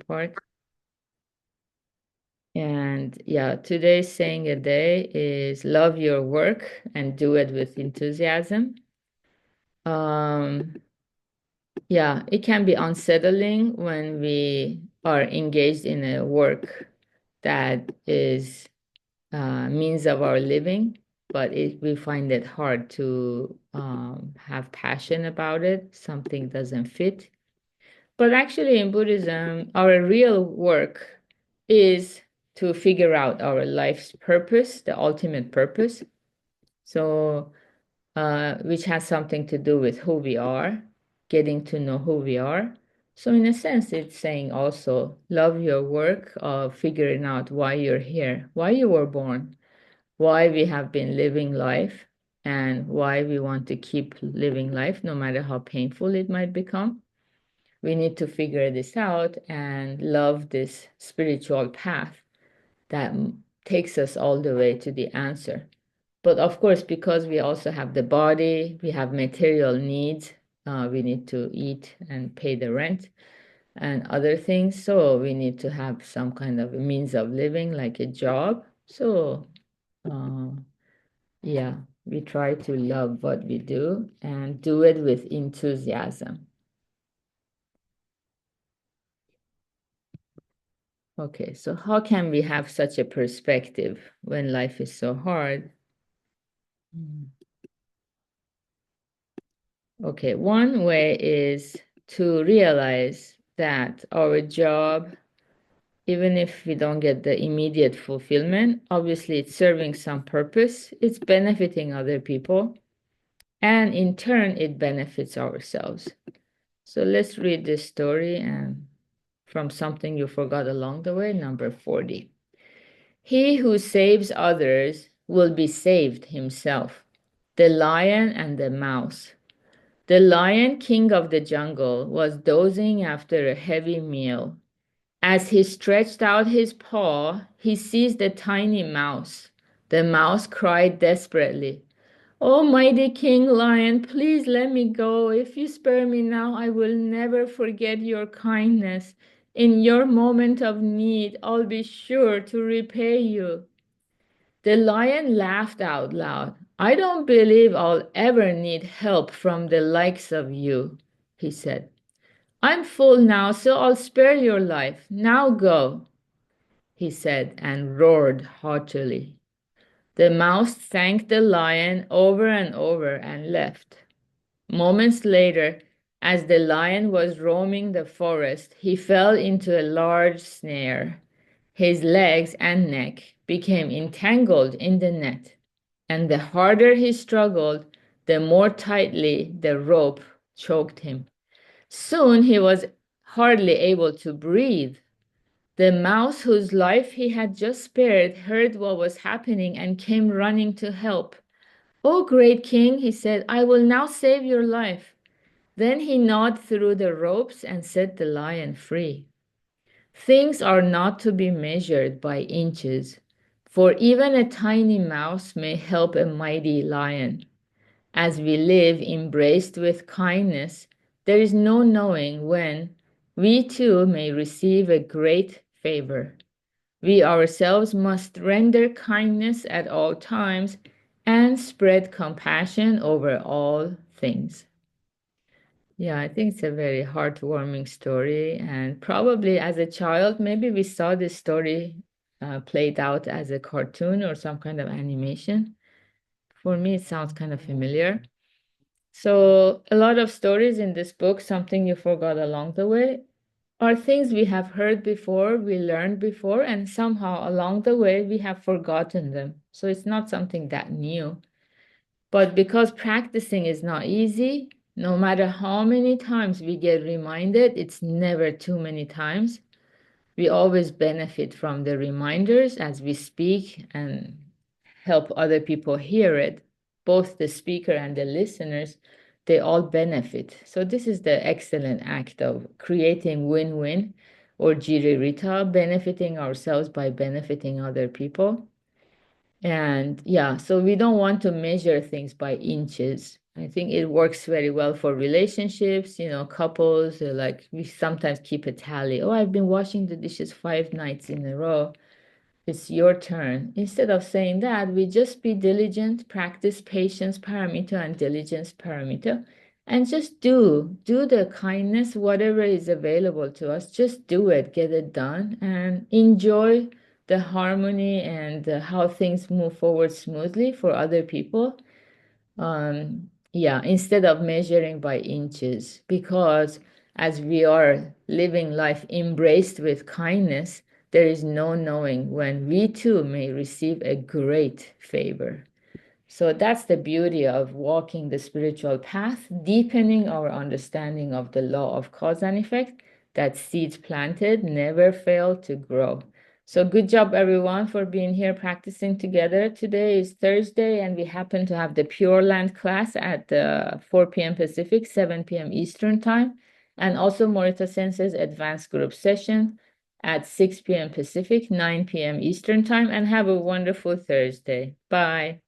part. And yeah, today's saying a day is love your work and do it with enthusiasm. Um, yeah, it can be unsettling when we are engaged in a work that is means of our living, but we find it hard to have passion about it. Something doesn't fit. But actually, in Buddhism, our real work is to figure out our life's purpose, the ultimate purpose. So, which has something to do with who we are, getting to know who we are. So, in a sense, it's saying also love your work of figuring out why you're here, why you were born, why we have been living life, and why we want to keep living life, no matter how painful it might become. We need to figure this out and love this spiritual path that takes us all the way to the answer. But of course, because we also have the body, we have material needs, we need to eat and pay the rent and other things. So we need to have some kind of a means of living, like a job. So, uh, yeah, we try to love what we do and do it with enthusiasm. Okay, so how can we have such a perspective when life is so hard? Mm. Okay, one way is to realize that our job, even if we don't get the immediate fulfillment, obviously it's serving some purpose, it's benefiting other people, and in turn, it benefits ourselves. So let's read this story and from something you forgot along the way, number 40. He who saves others will be saved himself. The lion and the mouse. The lion, king of the jungle, was dozing after a heavy meal. As he stretched out his paw, he seized a tiny mouse. The mouse cried desperately, "Oh, mighty King Lion, please let me go. If you spare me now, I will never forget your kindness. In your moment of need, I'll be sure to repay you." The lion laughed out loud. "I don't believe I'll ever need help from the likes of you," he said. "I'm full now, so I'll spare your life. Now go," he said, and roared haughtily. The mouse thanked the lion over and over and left. Moments later, as the lion was roaming the forest, he fell into a large snare. His legs and neck became entangled in the net, and the harder he struggled, the more tightly the rope choked him. Soon he was hardly able to breathe. The mouse whose life he had just spared heard what was happening and came running to help. "Oh, great king," he said, "I will now save your life." Then he gnawed through the ropes and set the lion free. Things are not to be measured by inches, for even a tiny mouse may help a mighty lion. As we live embraced with kindness, there is no knowing when we too may receive a great favor. We ourselves must render kindness at all times and spread compassion over all things. Yeah, I think it's a very heartwarming story. And probably as a child, maybe we saw this story played out as a cartoon or some kind of animation. For me, it sounds kind of familiar. So, a lot of stories in this book, something you forgot along the way, are things we have heard before, we learned before, and somehow along the way we have forgotten them. So, it's not something that new. But because practicing is not easy, no matter how many times we get reminded, it's never too many times. We always benefit from the reminders as we speak and help other people hear it. Both the speaker and the listeners, they all benefit. So this is the excellent act of creating win-win or jiririta, benefiting ourselves by benefiting other people. And yeah, so we don't want to measure things by inches. I think it works very well for relationships, couples. Like we sometimes keep a tally. Oh, I've been washing the dishes 5 nights in a row. It's your turn. Instead of saying that, we just be diligent, practice patience paramita and diligence paramita, and just do the kindness, whatever is available to us. Just do it, get it done, and enjoy the harmony and how things move forward smoothly for other people. Yeah, instead of measuring by inches, because as we are living life embraced with kindness, there is no knowing when we too may receive a great favor. So that's the beauty of walking the spiritual path, deepening our understanding of the law of cause and effect, that seeds planted never fail to grow. So good job, everyone, for being here practicing together. Today is Thursday, and we happen to have the Pure Land class at 4 p.m. Pacific, 7 p.m. Eastern Time, and also Morita Sensei's advanced group session at 6 p.m. Pacific, 9 p.m. Eastern Time, and have a wonderful Thursday. Bye.